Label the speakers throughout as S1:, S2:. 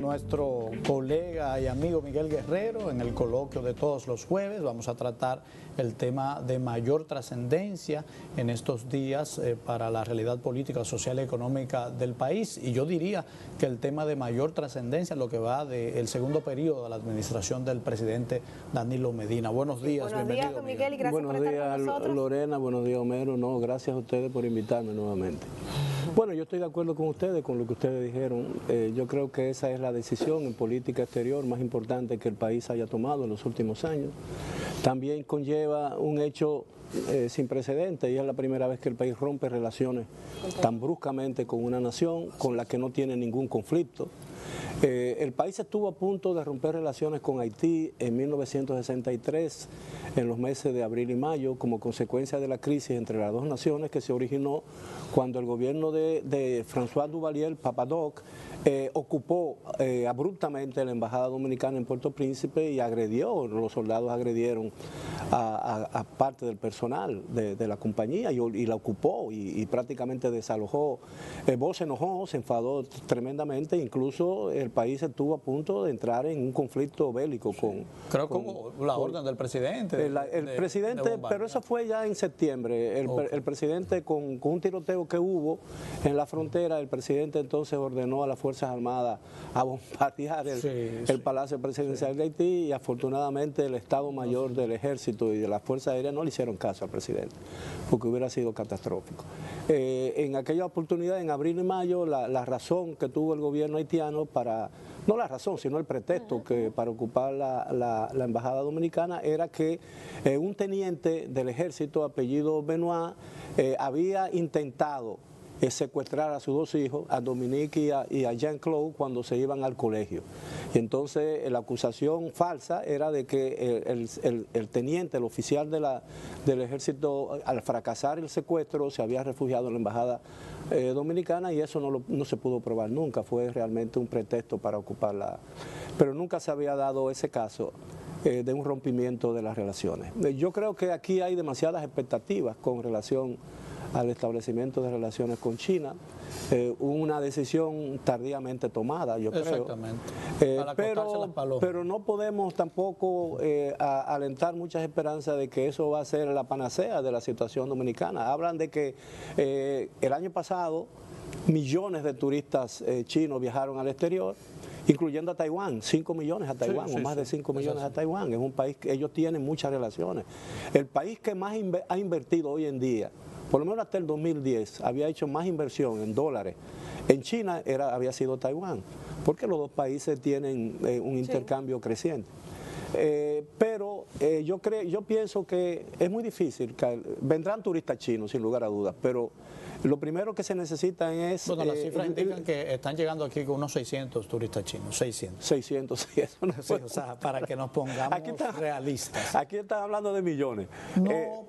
S1: nuestro colega y amigo Miguel Guerrero en el coloquio de todos los jueves. Vamos a tratar el tema de mayor trascendencia en estos días para la realidad política, social y económica del país. Y yo diría que el tema de mayor trascendencia es lo que va del segundo periodo de la administración del presidente Danilo Medina. Buenos días, bienvenido.
S2: Buenos días, Miguel, y gracias
S3: buenos
S2: por estar
S3: días,
S2: con nosotros.
S3: Lorena, buenos días, Homero. No, gracias a ustedes por invitarme nuevamente. Bueno, yo estoy de acuerdo con ustedes, con lo que ustedes dijeron. Yo creo que esa es la decisión en política exterior más importante que el país haya tomado en los últimos años. También conlleva un hecho sin precedentes, y es la primera vez que el país rompe relaciones tan bruscamente con una nación con la que no tiene ningún conflicto. El país estuvo a punto de romper relaciones con Haití en 1963, en los meses de abril y mayo, como consecuencia de la crisis entre las dos naciones que se originó cuando el gobierno de François Duvalier, Papadoc, ocupó abruptamente la embajada dominicana en Puerto Príncipe y agredió, los soldados agredieron a parte del personal de la compañía y la ocupó y prácticamente desalojó. Bosch se enojó, se enfadó tremendamente, incluso el país estuvo a punto de entrar en un conflicto bélico con...
S1: Creo como la orden del presidente.
S3: El presidente, pero eso fue ya en septiembre. El presidente, con un tiroteo que hubo en la frontera, el presidente entonces ordenó a las Fuerzas Armadas a bombardear el Palacio Presidencial de Haití, y afortunadamente el Estado Mayor del Ejército y de las Fuerzas Aéreas no le hicieron caso al presidente, porque hubiera sido catastrófico. En aquella oportunidad, en abril y mayo, la razón que tuvo el gobierno haitiano para, no la razón, sino el pretexto que para ocupar la embajada dominicana era que un teniente del ejército, apellido Benoit, había intentado secuestrar a sus dos hijos, a Dominique y a Jean-Claude, cuando se iban al colegio. Y entonces la acusación falsa era de que el teniente, el oficial del ejército, al fracasar el secuestro, se había refugiado en la embajada dominicana, y eso no se pudo probar nunca, fue realmente un pretexto para ocuparla. Pero nunca se había dado ese caso de un rompimiento de las relaciones. Yo creo que aquí hay demasiadas expectativas con relación al establecimiento de relaciones con China, una decisión tardíamente tomada, yo creo.
S1: Exactamente.
S3: Pero no podemos tampoco alentar muchas esperanzas de que eso va a ser la panacea de la situación dominicana. Hablan de que el año pasado millones de turistas chinos viajaron al exterior, incluyendo a Taiwán, 5 millones a Taiwán, o más de 5 millones a Taiwán. Es un país que ellos tienen muchas relaciones. El país que más ha invertido hoy en día, por lo menos hasta el 2010, había hecho más inversión en dólares en China, había sido Taiwán, porque los dos países tienen un intercambio creciente. Pero yo pienso que es muy difícil, vendrán turistas chinos sin lugar a dudas, pero lo primero que se necesita es...
S1: Bueno, las cifras indican que están llegando aquí con unos 600 turistas chinos, 600.
S3: 600, sí, eso no
S1: sí, o sea, para que nos pongamos realistas.
S3: Aquí están hablando de millones.
S1: No,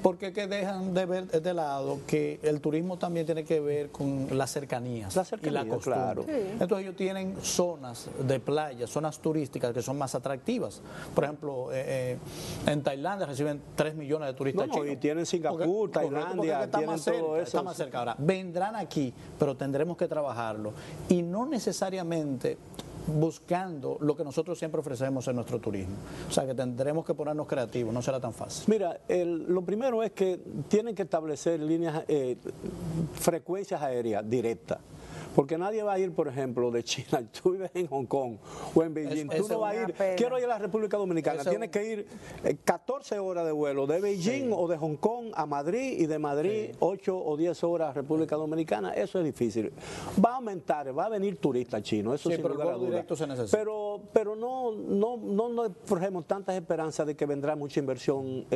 S1: porque que dejan de ver de lado que el turismo también tiene que ver con las cercanías y la costumbre.
S3: Claro.
S1: Sí. Entonces ellos tienen zonas de playa, zonas turísticas que son más atractivas. Por ejemplo, en Tailandia reciben 3 millones de turistas chinos.
S3: Y tienen Singapur, Tailandia, tienen todo eso.
S1: Está más cerca. Ahora, vendrán aquí, pero tendremos que trabajarlo. Y no necesariamente buscando lo que nosotros siempre ofrecemos en nuestro turismo. O sea, que tendremos que ponernos creativos, no será tan fácil.
S3: Mira, lo primero es que tienen que establecer líneas, frecuencias aéreas directas. Porque nadie va a ir, por ejemplo, de China. Tú vives en Hong Kong o en Beijing. Tú no vas a ir. Quiero ir a la República Dominicana. Tienes que ir 14 horas de vuelo de Beijing o de Hong Kong a Madrid, y de Madrid 8 o 10 horas a República Dominicana. Eso es difícil. Va a aumentar, va a venir turistas chinos. Eso sin lugar a dudas. Pero no forjemos tantas esperanzas de que vendrá mucha inversión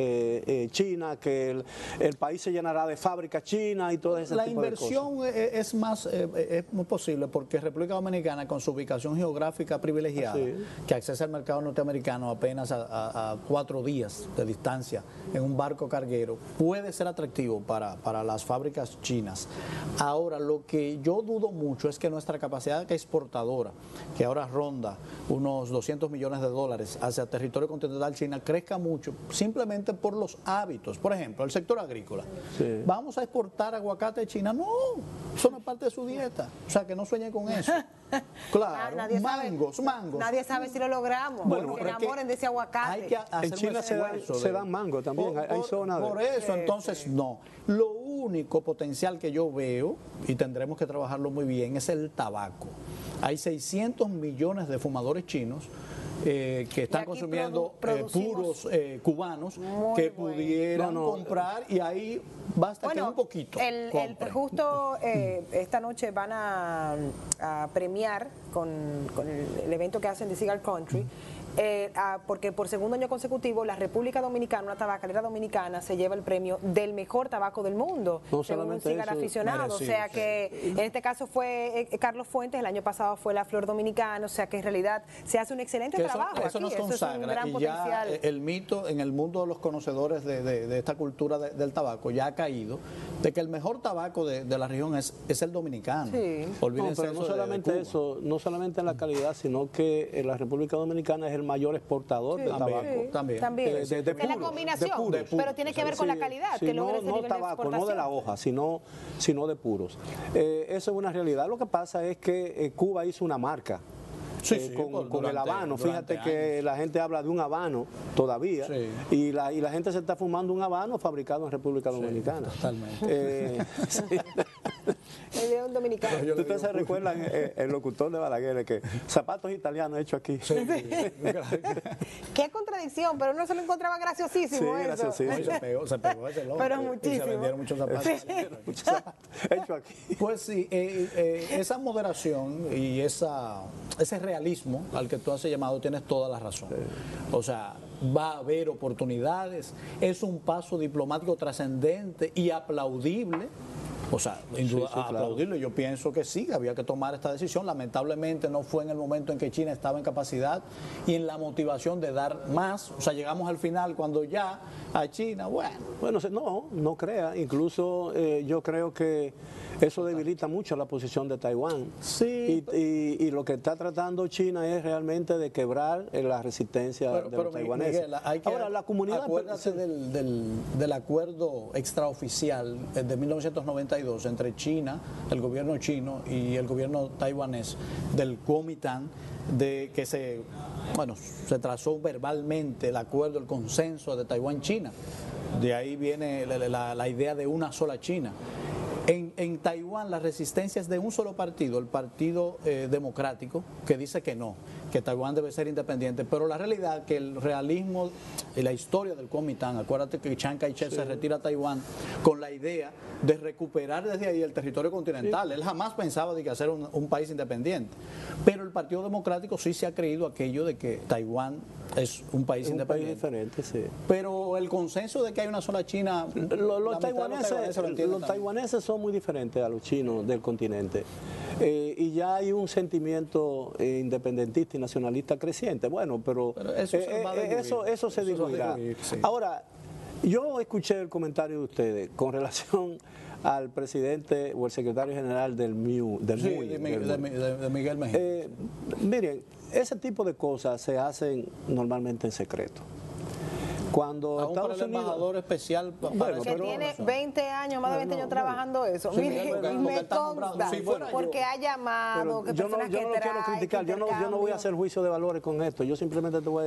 S3: china, que el país se llenará de fábricas chinas y todo ese tipo de cosas.
S1: La inversión es más... muy posible, porque República Dominicana, con su ubicación geográfica privilegiada, que accede al mercado norteamericano apenas a 4 días de distancia en un barco carguero, puede ser atractivo para las fábricas chinas. Ahora, lo que yo dudo mucho es que nuestra capacidad exportadora, que ahora ronda unos 200 millones de dólares hacia territorio continental China, crezca mucho, simplemente por los hábitos. Por ejemplo, el sector agrícola. ¿Vamos a exportar aguacate de China? No, eso no es parte de su dieta. O sea, que no sueñen con eso. Claro, mangos.
S2: Nadie sabe si lo logramos.
S1: Bueno,
S2: se enamoren de ese aguacate.
S1: Hay que hacer
S3: en China se dan mango también, hay zonas de...
S1: Por eso, entonces, no. Lo único potencial que yo veo, y tendremos que trabajarlo muy bien, es el tabaco. Hay 600 millones de fumadores chinos que están consumiendo puros cubanos que pudieran comprar, y ahí basta que un poquito.
S2: Justo esta noche van a premiar con el evento que hacen de Cigar Country, porque por segundo año consecutivo la República Dominicana, una tabacalera dominicana, se lleva el premio del mejor tabaco del mundo,
S3: no
S2: según un
S3: solamente
S2: cigar aficionado.
S3: Merecido,
S2: o sea que en este caso fue Carlos Fuentes, el año pasado fue la Flor Dominicana, o sea que en realidad se hace un excelente trabajo
S1: eso
S2: aquí,
S1: nos
S2: eso es un gran
S1: y
S2: potencial.
S1: Ya el mito en el mundo de los conocedores de esta cultura del tabaco ya ha caído, de que el mejor tabaco de la región es el dominicano.
S2: Sí.
S1: Olvídense
S3: pero no solamente eso, no solamente en la calidad, sino que la República Dominicana es el mayor exportador del tabaco.
S2: También.
S3: Es
S2: la combinación, pero tiene que ver con la calidad.
S3: Sí,
S2: que logra ese
S3: no
S2: nivel
S3: tabaco,
S2: de
S3: no de la hoja, sino de puros. Eso es una realidad. Lo que pasa es que Cuba hizo una marca. Con el habano, fíjate que la gente habla de un habano todavía, y la gente se está fumando un habano fabricado en República Dominicana.
S1: Totalmente.
S2: El dominicano.
S3: Ustedes se recuerdan el locutor de Balaguer, que zapatos italianos hechos aquí.
S2: Qué contradicción, pero uno se lo encontraba graciosísimo.
S3: Sí, graciosísimo.
S1: Se pegó ese loco.
S2: Pero muchísimo.
S1: Y se vendieron muchos zapatos.
S3: Hechos aquí.
S1: Pues sí, esa moderación y ese realismo al que tú has llamado, tienes toda la razón. O sea, va a haber oportunidades, es un paso diplomático trascendente y aplaudible. O sea, aplaudirlo. Yo pienso que sí, había que tomar esta decisión. Lamentablemente no fue en el momento en que China estaba en capacidad y en la motivación de dar más. O sea, llegamos al final cuando ya a China,
S3: Bueno, no crea. Incluso yo creo que eso debilita mucho la posición de Taiwán.
S1: Sí.
S3: Y lo que está tratando China es realmente de quebrar la resistencia de los taiwaneses.
S1: Miguel, ahora, la comunidad... Acuérdate del acuerdo extraoficial de 1992 entre China, el gobierno chino y el gobierno taiwanés, del Kuomintang, de que se trazó verbalmente el acuerdo, el consenso de Taiwán-China. De ahí viene la idea de una sola China. En Taiwán la resistencia es de un solo partido, el Partido Democrático, que dice que no, que Taiwán debe ser independiente, pero la realidad que el realismo y la historia del Kuomintang, acuérdate que Chiang Kai-shek se retira a Taiwán con la idea de recuperar desde ahí el territorio continental. Él jamás pensaba de que hacer un país independiente, pero el Partido Democrático sí se ha creído aquello de que Taiwán es un país independiente.
S3: Un país diferente, sí.
S1: Pero el consenso de que hay una sola China,
S3: los taiwaneses son muy diferentes a los chinos del continente, y ya hay un sentimiento independentista y nacionalista creciente. Bueno, pero eso se diluirá. Sí. Ahora, yo escuché el comentario de ustedes con relación al presidente o el secretario general del MUI.
S1: De Miguel Mejía.
S3: Miren, ese tipo de cosas se hacen normalmente en secreto. Cuando
S1: aún
S3: Estados
S1: para el
S3: Unidos,
S1: embajador especial
S2: que tiene 20 años, más de 20 años trabajando eso.
S1: Sí,
S2: mire, me consta, porque ha llamado, que
S3: yo no lo quiero criticar, yo no voy a hacer juicio de valores con esto, yo simplemente te voy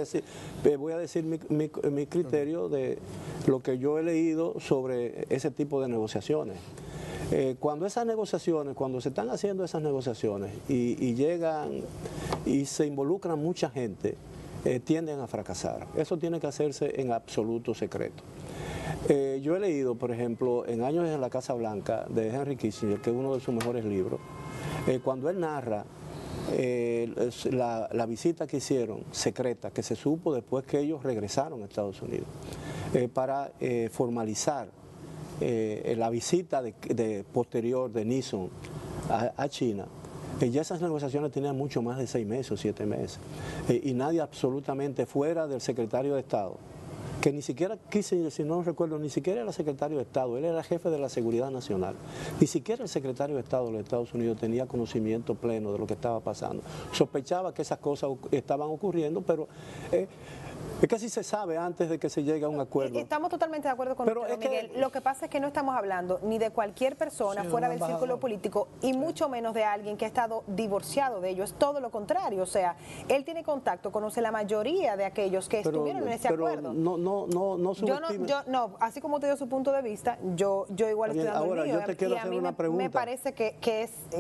S3: a decir mi criterio de lo que yo he leído sobre ese tipo de negociaciones. Cuando se están haciendo esas negociaciones y llegan y se involucran mucha gente, tienden a fracasar. Eso tiene que hacerse en absoluto secreto. Yo he leído, por ejemplo, en Años en la Casa Blanca, de Henry Kissinger, que es uno de sus mejores libros, cuando él narra la visita que hicieron, secreta, que se supo después que ellos regresaron a Estados Unidos, para formalizar la visita posterior de Nixon a China. Ya esas negociaciones tenían mucho más de 6 meses o 7 meses, y nadie absolutamente fuera del secretario de Estado, que ni siquiera Kissinger, si no recuerdo, ni siquiera era secretario de Estado, él era jefe de la Seguridad Nacional, ni siquiera el secretario de Estado de los Estados Unidos tenía conocimiento pleno de lo que estaba pasando. Sospechaba que esas cosas estaban ocurriendo, pero Es que sí se sabe antes de que se llegue a un acuerdo.
S2: Estamos totalmente de acuerdo con
S3: Pero
S2: usted,
S3: es que-
S2: Miguel. Lo que pasa es que no estamos hablando ni de cualquier persona
S1: Sí,
S2: fuera
S1: un
S2: del
S1: embajador.
S2: círculo político y mucho menos de alguien que ha estado divorciado de ello. Es todo lo contrario. O sea, él tiene contacto, conoce la mayoría de aquellos que estuvieron en ese acuerdo.
S3: No subestime.
S2: Así como usted dio su punto de vista, yo igual
S3: Bien,
S2: estoy dando
S3: ahora,
S2: el mío.
S3: yo te quiero
S2: y a
S3: hacer
S2: mí
S3: una pregunta.
S2: me parece que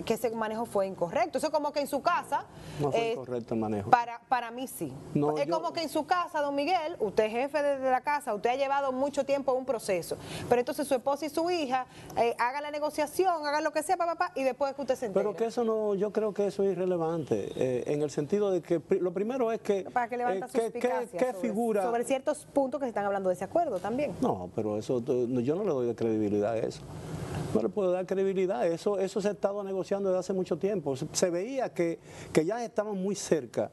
S2: ese manejo fue incorrecto. Eso es como que en su casa...
S3: No fue incorrecto el manejo.
S2: Para mí sí.
S3: No,
S2: es
S3: yo-
S2: como que en su casa, don Miguel, usted es jefe de la casa, usted ha llevado mucho tiempo un proceso, pero entonces su esposa y su hija hagan la negociación, hagan lo que sea, papá, y después que usted se entere.
S3: Pero que eso no, yo creo que eso es irrelevante, en el sentido de que lo primero es que
S2: para que levanta suspicacia
S3: ¿qué figura?
S2: sobre ciertos puntos que se están hablando de ese acuerdo también.
S3: No, pero eso yo no le doy credibilidad a eso. No le puedo dar credibilidad. Eso se ha estado negociando desde hace mucho tiempo. Se veía que ya estaban muy cerca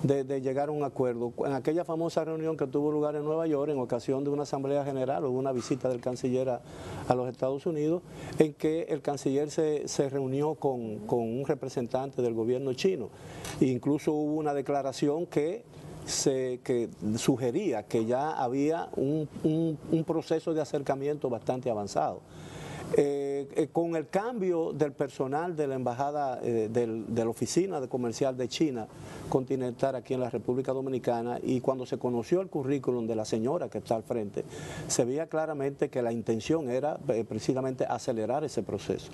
S3: de llegar a un acuerdo. En aquella famosa reunión que tuvo lugar en Nueva York en ocasión de una asamblea general o de una visita del canciller a los Estados Unidos, en que el canciller se reunió con un representante del gobierno chino. E incluso hubo una declaración que sugería que ya había un proceso de acercamiento bastante avanzado. Con el cambio del personal de la embajada, de la oficina comercial de China continental aquí en la República Dominicana, y cuando se conoció el currículum de la señora que está al frente, se veía claramente que la intención era precisamente acelerar ese proceso.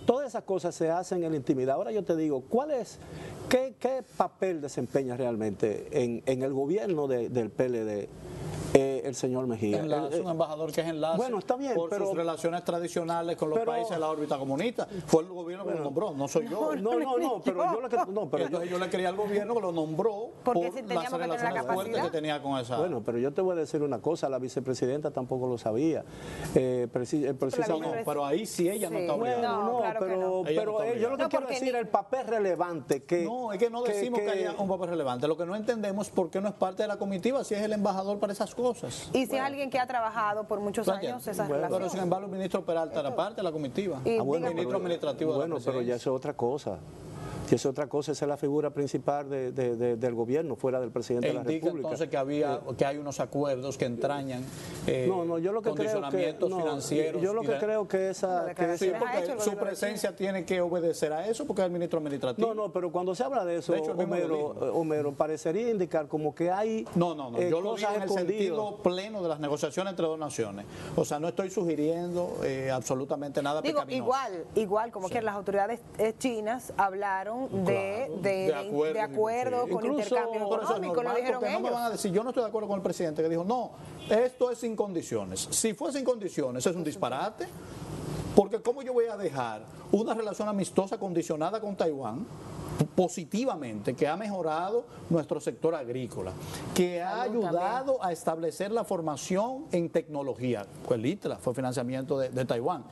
S3: Todas esas cosas se hacen en la intimidad. Ahora yo te digo, ¿qué papel desempeña realmente en el gobierno del PLD el señor Mejía?
S1: Enlace, un embajador que es enlace,
S3: bueno, está bien,
S1: por
S3: pero
S1: sus relaciones tradicionales con los
S3: pero-
S1: países de la órbita comunista. Fue el gobierno que lo nombró, no soy yo.
S3: pero
S1: Yo le quería al gobierno que lo nombró
S2: Porque
S1: por
S2: si
S1: las
S2: teníamos que tener la
S1: relaciones fuertes
S2: capacidad.
S1: que tenía con esa...
S3: Bueno, pero yo te voy a decir una cosa, la vicepresidenta tampoco lo sabía. Precisamente.
S1: No, pero ahí sí ella no
S2: Sí.
S1: está obligada.
S2: No, claro que no.
S1: Ella no está
S3: yo lo que
S2: obligada.
S3: quiero
S2: porque
S3: decir
S2: ni-
S3: es el papel relevante que...
S1: No, es que no decimos que haya un papel relevante. Lo que no entendemos es por qué no es parte de la comitiva si es el embajador para esas cosas.
S2: Y si es alguien que ha trabajado por muchos años esas
S1: Pero
S2: relaciones.
S1: sin embargo el ministro Peralta era parte de la comitiva.
S2: Y
S3: bueno,
S2: dígame-
S1: ministro administrativo de la
S3: bueno, pero ya
S1: presidencia.
S3: eso es otra cosa. Y eso es otra cosa, esa es la figura principal del gobierno, fuera del presidente de la
S1: Indica
S3: República.
S1: entonces que hay unos acuerdos que entrañan
S3: Yo lo que creo que
S1: condicionamientos financieros.
S3: yo lo que creo que esa
S2: La
S3: que
S1: Sí,
S2: declaración ha hecho
S1: porque
S2: el
S1: su
S2: gobierno de
S1: presencia tiene que obedecer a eso porque es el ministro administrativo.
S3: no, pero cuando se habla de eso,
S1: De hecho, él mismo lo dijo.
S3: Homero, parecería indicar como que hay
S1: No, yo lo digo
S3: cosas
S1: en el
S3: escondidas.
S1: sentido pleno de las negociaciones entre dos naciones. O sea, no estoy sugiriendo absolutamente nada
S2: Digo,
S1: pecaminoso.
S2: igual como que las autoridades chinas hablaron de acuerdos con
S1: Incluso,
S2: intercambios
S1: por eso es
S2: económicos, lo
S1: normal,
S2: dijeron
S1: porque no me
S2: ellos.
S1: van a decir, yo no estoy de acuerdo con el presidente que dijo, no, esto es sin condiciones. Si fuese sin condiciones, es un disparate. Porque ¿cómo yo voy a dejar una relación amistosa condicionada con Taiwán positivamente, que ha mejorado nuestro sector agrícola, que ha ayudado a establecer la formación en tecnología? Pues el ITLA fue financiamiento de Taiwán.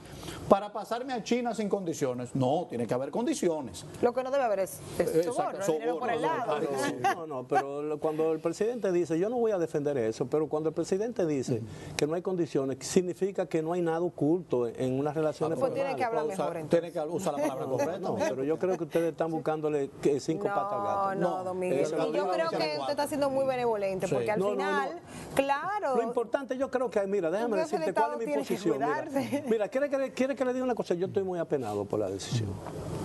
S1: Para pasarme a China sin condiciones, no, tiene que haber condiciones.
S2: Lo que no debe haber es
S1: Exacto,
S2: soborno, dinero por el lado.
S3: Pero cuando el presidente dice, yo no voy a defender eso, pero cuando el presidente dice que no hay condiciones, significa que no hay nada oculto en unas relaciones
S2: Pues tiene que hablar
S1: Puede
S2: mejor,
S1: usar-
S2: entonces.
S1: Tiene que usar la palabra correcta.
S3: No, pero yo creo que ustedes están buscándole cinco patas al gato.
S2: No, don Miguel.
S1: eso lo
S2: Y yo
S1: digo
S2: creo
S1: hacia
S2: que
S1: la
S2: usted está siendo muy benevolente,
S1: Sí.
S2: porque al
S3: No, no,
S2: final, claro.
S3: Lo importante, yo creo que, mira, déjame
S2: Un jefe de
S3: decirte cuál
S2: Estado
S3: es mi
S2: tiene que
S3: posición.
S2: cuidarse.
S3: Mira, ¿quiere que le diga una cosa? Yo estoy muy apenado por la decisión,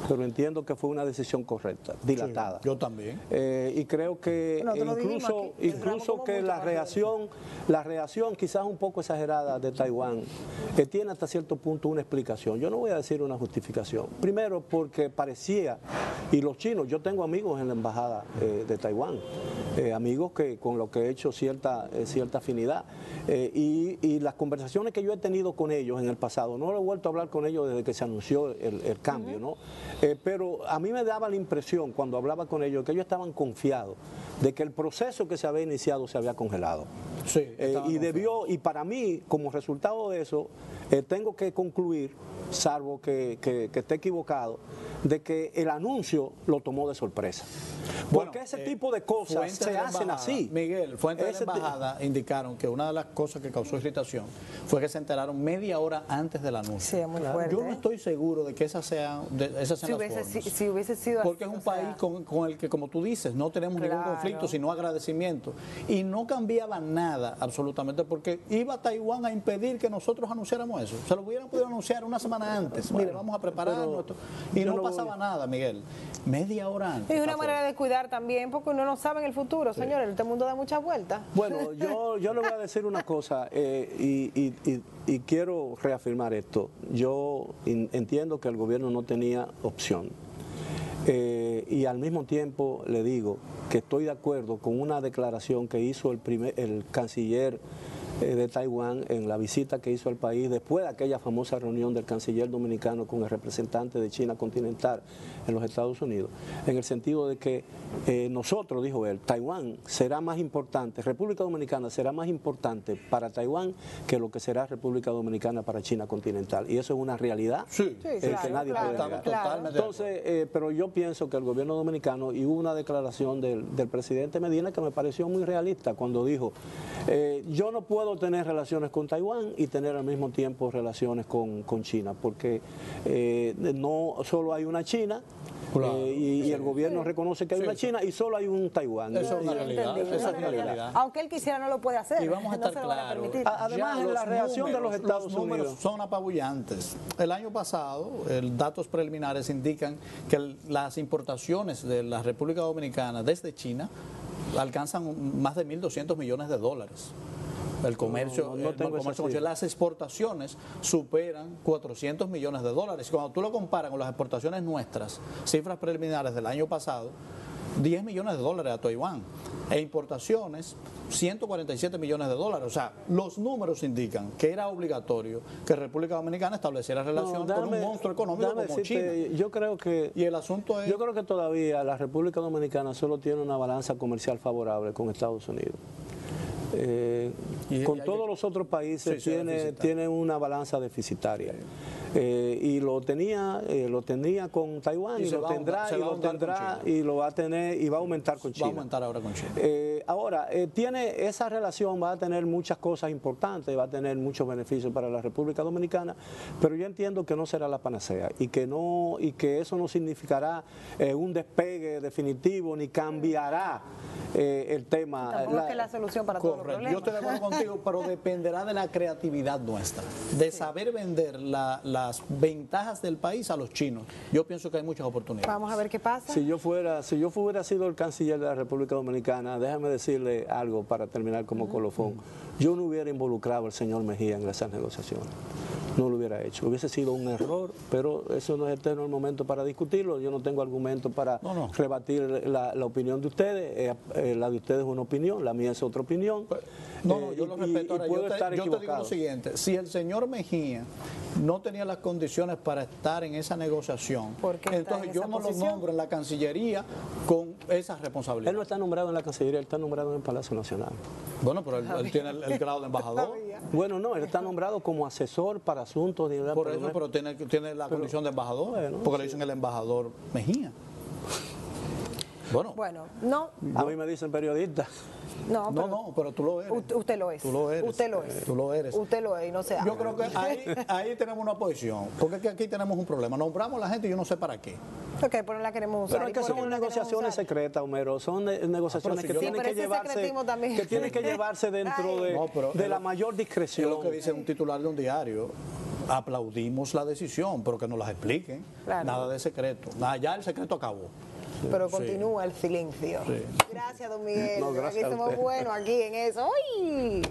S3: pero entiendo que fue una decisión correcta, dilatada.
S1: Yo también.
S3: Y creo que
S2: Bueno, te lo dijimos aquí,
S3: incluso
S2: como
S3: que
S2: mucho
S3: la reacción quizás un poco exagerada de Taiwán, que tiene hasta cierto punto una explicación. Yo no voy a decir una justificación. Primero porque parecía, y los chinos, yo tengo amigos en la embajada de Taiwán, amigos que con los que he hecho cierta afinidad, y las conversaciones que yo he tenido con ellos en el pasado, no lo he vuelto a hablar con ellos desde que se anunció el cambio, ¿no? Pero a mí me daba la impresión cuando hablaba con ellos que ellos estaban confiados de que el proceso que se había iniciado se había congelado.
S1: Sí,
S3: Y para mí, como resultado de eso, tengo que concluir, salvo que esté equivocado, de que el anuncio lo tomó de sorpresa. Porque ese tipo de cosas se hacen así.
S1: Miguel, fuentes de la embajada indicaron que una de las cosas que causó irritación fue que se enteraron media hora antes del anuncio.
S2: Sí, muy fuerte.
S1: Yo no estoy seguro de que esas sean las formas.
S2: Si hubiese sido
S1: porque es un país con el que, como tú dices, no tenemos ningún conflicto, sino agradecimiento. Y no cambiaba nada, absolutamente, porque iba Taiwán a impedir que nosotros anunciáramos eso. Se lo hubieran podido anunciar una semana antes. Mire, vamos a prepararnos. Y no pasaba nada, Miguel. Media hora antes.
S2: Es una manera de cuidar también, porque uno no sabe en el futuro, señores. Este mundo da muchas vueltas.
S3: Bueno, yo le voy a decir una cosa, y quiero reafirmar esto. Yo entiendo que el gobierno no tenía opción. Y al mismo tiempo le digo que estoy de acuerdo con una declaración que hizo el canciller de Taiwán en la visita que hizo al país después de aquella famosa reunión del canciller dominicano con el representante de China continental en los Estados Unidos, en el sentido de que nosotros, dijo él, Taiwán será más importante, República Dominicana será más importante para Taiwán que lo que será República Dominicana para China continental. Y eso es una realidad que nadie puede negar. Entonces, pero yo pienso que el gobierno dominicano, y hubo una declaración del presidente Medina que me pareció muy realista cuando dijo, yo no puedo tener relaciones con Taiwán y tener al mismo tiempo relaciones con China, porque no solo hay una China, y el gobierno reconoce que hay una China y solo hay un Taiwán.
S1: Eso es una realidad. Eso es una realidad.
S2: Aunque él quisiera, no lo puede hacer.
S1: Y vamos a estar claros.
S3: Además, en la reacción de los Estados Unidos
S1: son apabullantes. El año pasado, datos preliminares indican que las importaciones de la República Dominicana desde China alcanzan más de 1.200 millones de dólares. El comercio, las exportaciones superan 400 millones de dólares. Cuando tú lo comparas con las exportaciones nuestras, cifras preliminares del año pasado, 10 millones de dólares a Taiwán. E importaciones, 147 millones de dólares. O sea, los números indican que era obligatorio que República Dominicana estableciera relación con un monstruo económico como China.
S3: Yo creo que,
S1: y el asunto es...
S3: Yo creo que todavía la República Dominicana solo tiene una balanza comercial favorable con Estados Unidos. Con todos los otros países tiene una balanza deficitaria. Y lo tenía con Taiwán y lo tendrá y lo va a tener y va a aumentar con China.
S1: Va a aumentar ahora con China.
S3: Ahora, esa relación va a tener muchas cosas importantes, va a tener muchos beneficios para la República Dominicana, pero yo entiendo que no será la panacea y que eso no significará un despegue definitivo ni cambiará el tema.
S2: Tampoco es que la solución para todos los problemas.
S1: Yo estoy de acuerdo contigo, pero dependerá de la creatividad nuestra, de saber vender las ventajas del país a los chinos. Yo pienso que hay muchas oportunidades.
S2: Vamos a ver qué pasa.
S3: Si yo hubiera sido el canciller de la República Dominicana, déjame decirle algo para terminar como colofón. Yo no hubiera involucrado al señor Mejía en esas negociaciones. No lo hubiera hecho. Hubiese sido un error, pero eso no es eterno el momento para discutirlo. Yo no tengo argumentos para rebatir la opinión de ustedes. La de ustedes es una opinión, la mía es otra opinión.
S1: Yo lo respeto. Ahora, yo te digo lo siguiente, si el señor Mejía no tenía las condiciones para estar en esa negociación, entonces yo no lo nombro en la Cancillería con esa responsabilidad.
S3: Él no está nombrado en la Cancillería, él está nombrado en el Palacio Nacional.
S1: Bueno, pero él tiene el grado de embajador.
S3: Bueno, no, él está nombrado como asesor para asuntos de...
S1: Por eso, pero tiene la condición de embajador, porque le dicen el embajador Mejía.
S2: Bueno, no.
S3: A mí me dicen periodista.
S1: No, pero tú lo eres.
S2: Usted lo es.
S1: Tú lo eres.
S2: Usted lo es.
S1: Tú lo eres.
S2: Usted lo es y no se habla.
S1: Yo creo que ahí tenemos una posición, porque es que aquí tenemos un problema. Nombramos a la gente y yo no sé para qué.
S2: Ok, pero no la queremos usar.
S3: Pero es que son negociaciones secretas, Homero. Son negociaciones que tienen que llevarse dentro de la mayor discreción.
S1: Es lo que dice un titular de un diario. Aplaudimos la decisión, pero que nos las expliquen. Claro. Nada de secreto. Ya el secreto acabó.
S2: Pero continúa el silencio. Gracias, don Miguel.
S3: No, gracias
S2: aquí somos buenos aquí en eso. ¡Uy!